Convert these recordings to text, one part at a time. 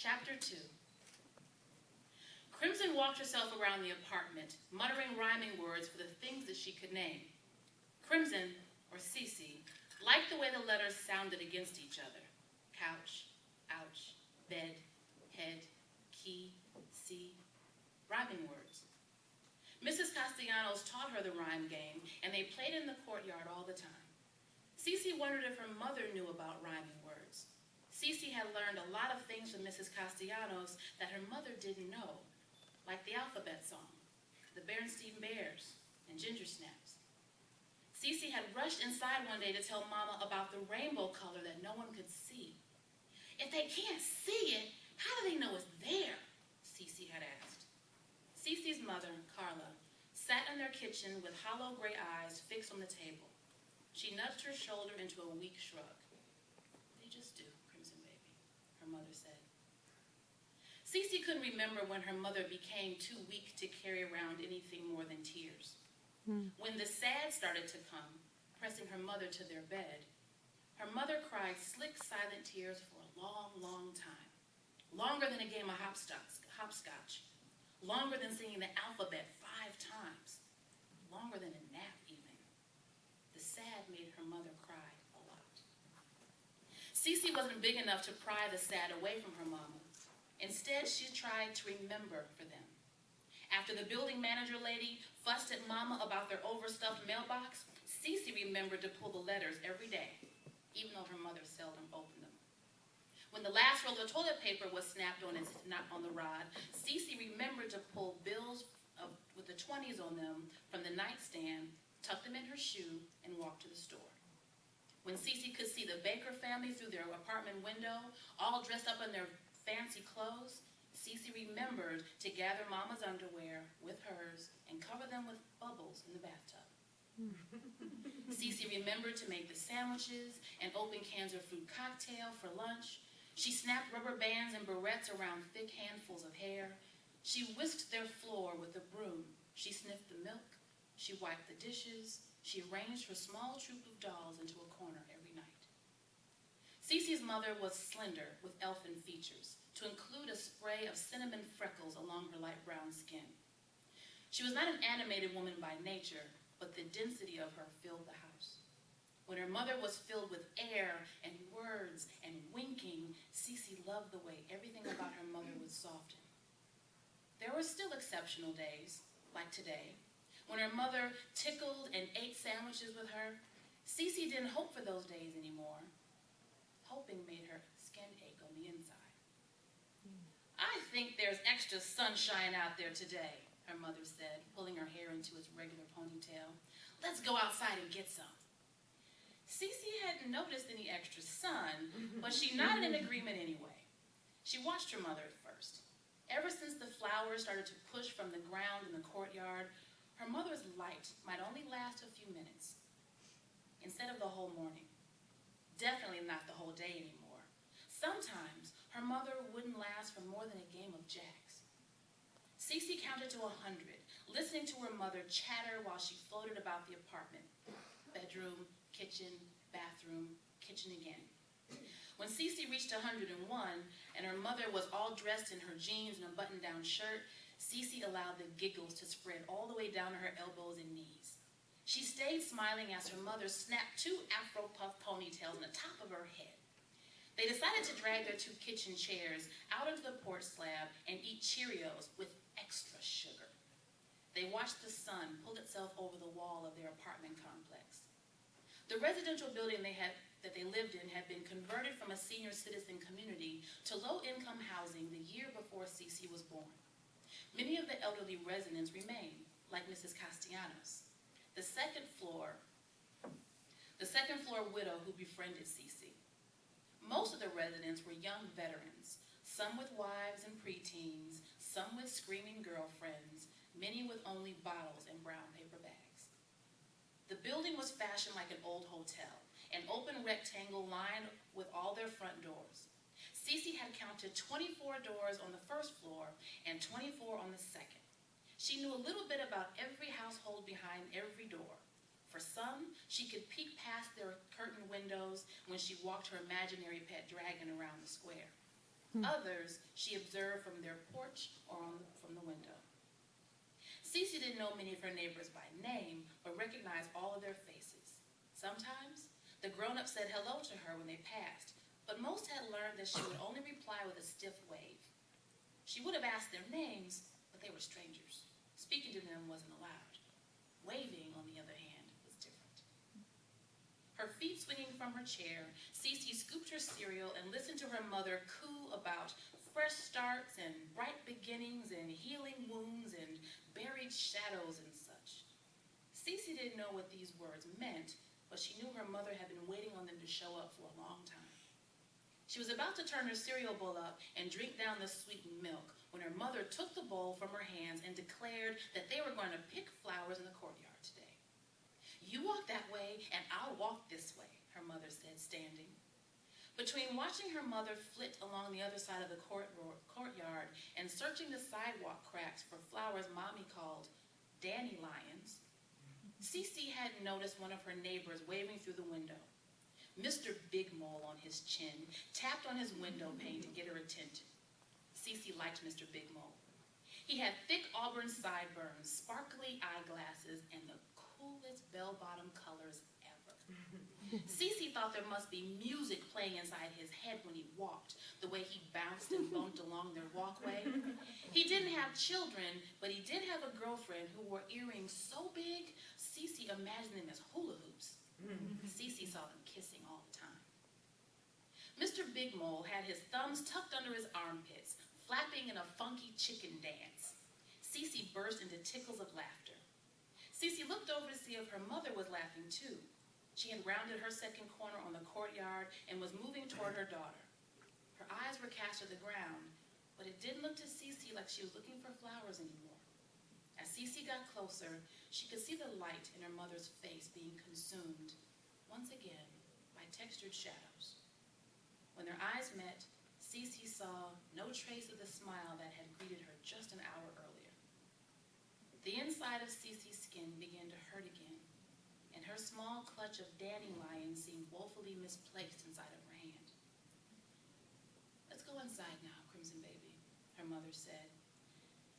Chapter 2. Crimson walked herself around the apartment, muttering rhyming words for the things that she could name. Crimson, or Cece, liked the way the letters sounded against each other. Couch, ouch, bed, head, key, see, rhyming words. Mrs. Castellanos taught her the rhyme game, and they played in the courtyard all the time. Cece wondered if her mother knew about rhyming words. Cece had learned a lot of things from Mrs. Castellanos that her mother didn't know, like the alphabet song, the Berenstain Bears, and ginger snaps. Cece had rushed inside one day to tell Mama about the rainbow color that no one could see. If they can't see it, how do they know it's there? Cece had asked. Cece's mother, Carla, sat in their kitchen with hollow gray eyes fixed on the table. She nudged her shoulder into a weak shrug. They just do, Crimson baby, her mother said. Cece couldn't remember when her mother became too weak to carry around anything more than tears. When the sad started to come, pressing her mother to their bed, her mother cried slick, silent tears for a long, long time. Longer than a game of hopscotch. Longer than singing the alphabet 5 times. Longer than a nap, even. The sad made her mother cry a lot. Cece wasn't big enough to pry the sad away from her mama. Instead, she tried to remember for them. After the building manager lady fussed at Mama about their overstuffed mailbox, Cece remembered to pull the letters every day, even though her mother seldom opened them. When the last roll of toilet paper was snapped on the rod, Cece remembered to pull bills with the 20s on them from the nightstand, tuck them in her shoe, and walk to the store. When Cece could see the Baker family through their apartment window, all dressed up in their fancy clothes, Cece remembered to gather Mama's underwear with hers and cover them with bubbles in the bathtub. Cece remembered to make the sandwiches and open cans of fruit cocktail for lunch. She snapped rubber bands and barrettes around thick handfuls of hair. She whisked their floor with a broom. She sniffed the milk. She wiped the dishes. She arranged her small troop of dolls into a corner every night. Cece's mother was slender with elfin features, to include a spray of cinnamon freckles along her light brown skin. She was not an animated woman by nature, but the density of her filled the house. When her mother was filled with air and words and winking, Cece loved the way everything about her mother would soften. There were still exceptional days, like today, when her mother tickled and ate sandwiches with her. Cece didn't hope for those days anymore. Hoping made her skin ache on the inside. I think there's extra sunshine out there today, her mother said, pulling her hair into its regular ponytail. Let's go outside and get some. Cece hadn't noticed any extra sun, but she nodded in agreement anyway. She watched her mother at first. Ever since the flowers started to push from the ground in the courtyard, her mother's light might only last a few minutes, instead of the whole morning. Definitely not the whole day anymore. Sometimes her mother wouldn't last for more than a game of jacks. Cece counted to 100, listening to her mother chatter while she floated about the apartment. Bedroom, kitchen, bathroom, kitchen again. When Cece reached 101 and her mother was all dressed in her jeans and a button-down shirt, Cece allowed the giggles to spread all the way down to her elbows and knees. She stayed smiling as her mother snapped 2 Afro puff ponytails on the top of her head. They decided to drag their 2 kitchen chairs out into the porch slab and eat Cheerios with extra sugar. They watched the sun pull itself over the wall of their apartment complex. The residential building that they lived in had been converted from a senior citizen community to low-income housing the year before Cece was born. Many of the elderly residents remained, like Mrs. Castellanos, the second floor widow who befriended Cece. Most of the residents were young veterans, some with wives and preteens, some with screaming girlfriends, many with only bottles and brown paper bags. The building was fashioned like an old hotel, an open rectangle lined with all their front doors. Cece had counted 24 doors on the first floor and 24 on the second. She knew a little bit about every household behind every door. For some, she could peek past their curtained windows when she walked her imaginary pet dragon around the square. Others she observed from their porch or from the window. Cece didn't know many of her neighbors by name, but recognized all of their faces. Sometimes, the grown-ups said hello to her when they passed, but most had learned that she would only reply with a stiff wave. She would have asked their names, but they were strangers. Speaking to them wasn't allowed. Waving, on the other hand, was different. Her feet swinging from her chair, Cece scooped her cereal and listened to her mother coo about fresh starts and bright beginnings and healing wounds and buried shadows and such. Cece didn't know what these words meant, but she knew her mother had been waiting on them to show up for a long time. She was about to turn her cereal bowl up and drink down the sweetened milk when her mother took the bowl from her hands and declared that they were going to pick flowers in the courtyard today. "You walk that way and I'll walk this way," her mother said, standing. Between watching her mother flit along the other side of the courtyard and searching the sidewalk cracks for flowers Mommy called dandelions, Cece hadn't noticed one of her neighbors waving through the window. Mr. Big Mole on his chin tapped on his window pane to get her attention. Cece liked Mr. Big Mole. He had thick auburn sideburns, sparkly eyeglasses, and the coolest bell-bottom colors ever. Cece thought there must be music playing inside his head when he walked, the way he bounced and bumped along their walkway. He didn't have children, but he did have a girlfriend who wore earrings so big, Cece imagined them as hula hoops. Cece saw them kissing all the time. Mr. Big Mole had his thumbs tucked under his armpits, flapping in a funky chicken dance. Cece burst into tickles of laughter. Cece looked over to see if her mother was laughing too. She had rounded her second corner on the courtyard and was moving toward her daughter. Her eyes were cast to the ground, but it didn't look to Cece like she was looking for flowers anymore. As Cece got closer, she could see the light in her mother's face being consumed, once again, by textured shadows. When their eyes met, Cece saw no trace of the smile that had greeted her just an hour earlier. The inside of Cece's skin began to hurt again, and her small clutch of dandelion seemed woefully misplaced inside of her hand. "Let's go inside now, Crimson Baby," her mother said.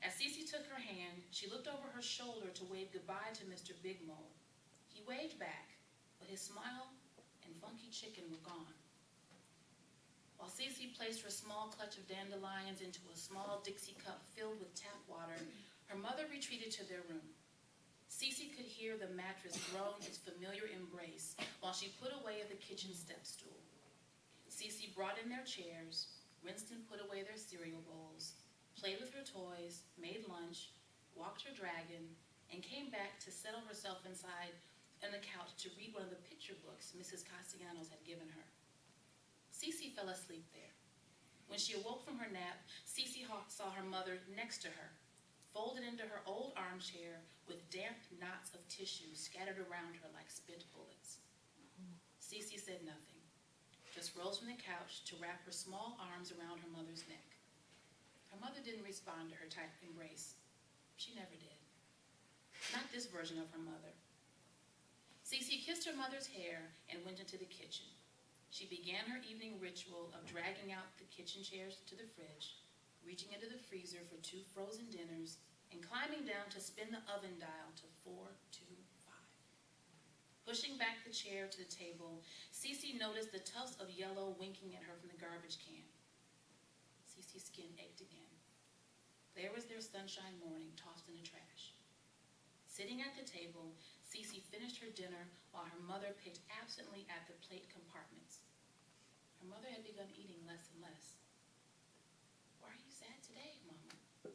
As Cece took her hand, she looked over her shoulder to wave goodbye to Mr. Big Mole. He waved back, but his smile and funky chicken were gone. While Cece placed her small clutch of dandelions into a small Dixie cup filled with tap water, her mother retreated to their room. Cece could hear the mattress groan its familiar embrace while she put away the kitchen step stool. Cece brought in their chairs, rinsed and put away their cereal bowls, played with her toys, made lunch, walked her dragon, and came back to settle herself inside on the couch to read one of the picture books Mrs. Castellanos had given her. Cece fell asleep there. When she awoke from her nap, Cece saw her mother next to her, folded into her old armchair with damp knots of tissue scattered around her like spent bullets. Cece said nothing, just rose from the couch to wrap her small arms around her mother's neck. Her mother didn't respond to her tight embrace. She never did. Not this version of her mother. Cece kissed her mother's hair and went into the kitchen. She began her evening ritual of dragging out the kitchen chairs to the fridge, reaching into the freezer for 2 frozen dinners, and climbing down to spin the oven dial to 425. Pushing back the chair to the table, Cece noticed the tufts of yellow winking at her from the garbage can. Cece's skin ached again. There was their sunshine morning tossed in the trash. Sitting at the table, Cece finished her dinner while her mother picked absently at the plate compartments. Her mother had begun eating less and less. "Why are you sad today, Mama?"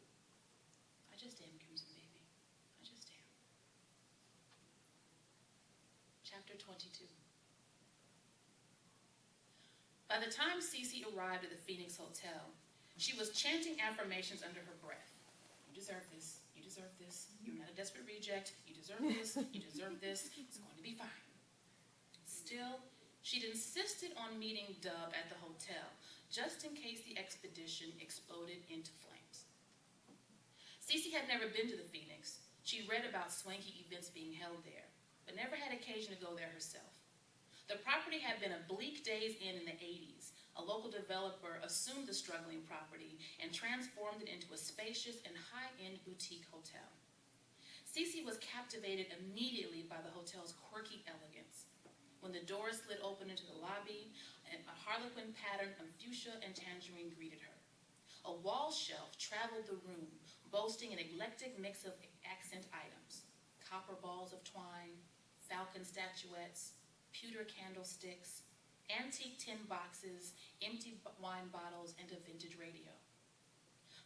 "I just am, Crimson Baby. I just am." Chapter 22. By the time Cece arrived at the Phoenix Hotel, she was chanting affirmations under her breath. "You deserve this. You deserve this. You're not a desperate reject. You deserve this. You deserve this. It's going to be fine." Still, she'd insisted on meeting Dub at the hotel, just in case the expedition exploded into flames. Cece had never been to the Phoenix. She'd read about swanky events being held there, but never had occasion to go there herself. The property had been a bleak day's inn in the 80s, a local developer assumed the struggling property and transformed it into a spacious and high-end boutique hotel. Cece was captivated immediately by the hotel's quirky elegance. When the doors slid open into the lobby, a harlequin pattern of fuchsia and tangerine greeted her. A wall shelf traveled the room, boasting an eclectic mix of accent items: copper balls of twine, falcon statuettes, pewter candlesticks, antique tin boxes, empty wine bottles, and a vintage radio.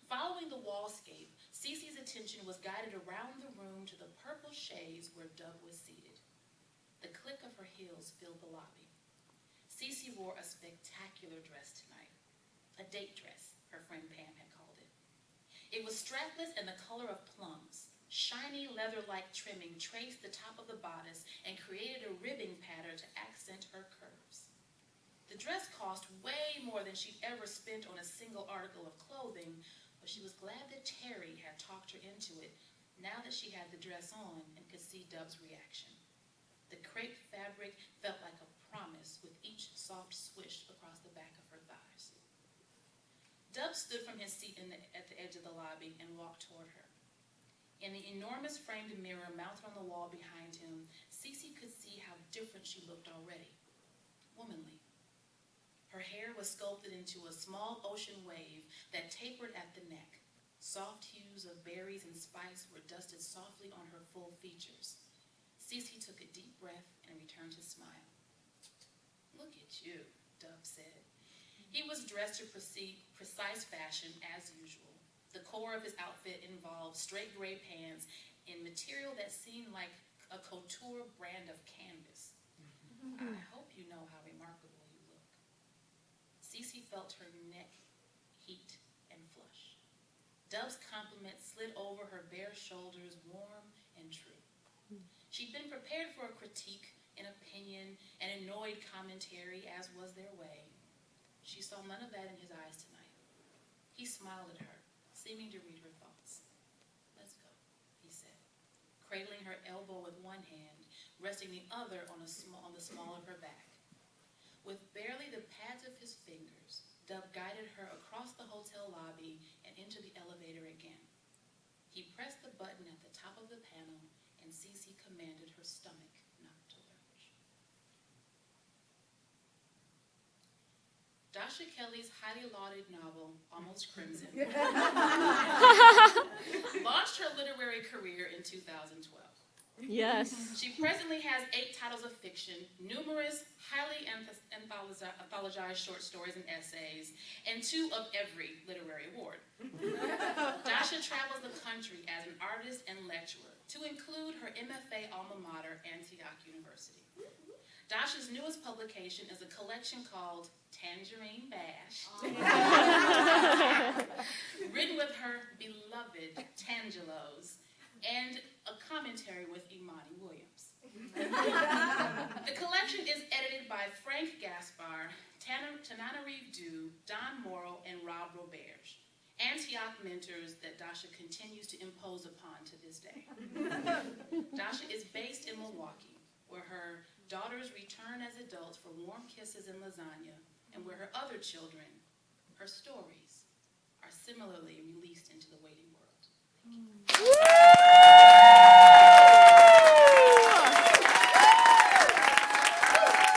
Following the wallscape, Cece's attention was guided around the room to the purple shades where Dove was seated. The click of her heels filled the lobby. Cece wore a spectacular dress tonight. A date dress, her friend Pam had called it. It was strapless and the color of plums. Shiny leather-like trimming traced the top of the bodice and created a ribbing pattern to accent her curves. The dress cost way more than she'd ever spent on a single article of clothing, but she was glad that Terry had talked her into it now that she had the dress on and could see Dove's reaction. The crepe fabric felt like a promise with each soft swish across the back of her thighs. Dove stood from his seat at the edge of the lobby and walked toward her. In the enormous framed mirror mounted on the wall behind him, Cece could see how different she looked already. Womanly. Her hair was sculpted into a small ocean wave that tapered at the neck. Soft hues of berries and spice were dusted softly on her full features. Cece took a deep breath and returned his smile. "Look at you," Dove said. He was dressed to precise fashion as usual. The core of his outfit involved straight gray pants in material that seemed like a couture brand of canvas. "I hope you know how remarkable you look." Cece felt her neck heat and flush. Dove's compliment slid over her bare shoulders, warm and true. She'd been prepared for a critique, an opinion, an annoyed commentary, as was their way. She saw none of that in his eyes tonight. He smiled at her, seeming to read her thoughts. "Let's go," he said, cradling her elbow with one hand, resting the other on the small of her back. With barely the pads of his fingers, Dove guided her across the hotel lobby and into the elevator again. He pressed the button at the top of the panel, and Cece commanded her stomach not to lurch. Dasha Kelly's highly lauded novel, Almost Crimson, launched her literary career in 2012. Yes. She presently has 8 titles of fiction, numerous highly anthologized short stories and essays, and 2 of every literary award. Dasha travels the country as an artist and lecturer, to include her MFA alma mater, Antioch University. Dasha's newest publication is a collection called Tangerine Bash, written with her beloved Tangelos, and a commentary with Imani Williams. The collection is edited by Frank Gaspar, Tananarive Dew, Don Morrow, and Rob Roberge, Antioch mentors that Dasha continues to impose upon to this day. Dasha is based in Milwaukee, where her daughters return as adults for warm kisses and lasagna, and where her other children, her stories, are similarly released into the waiting world. Thank you.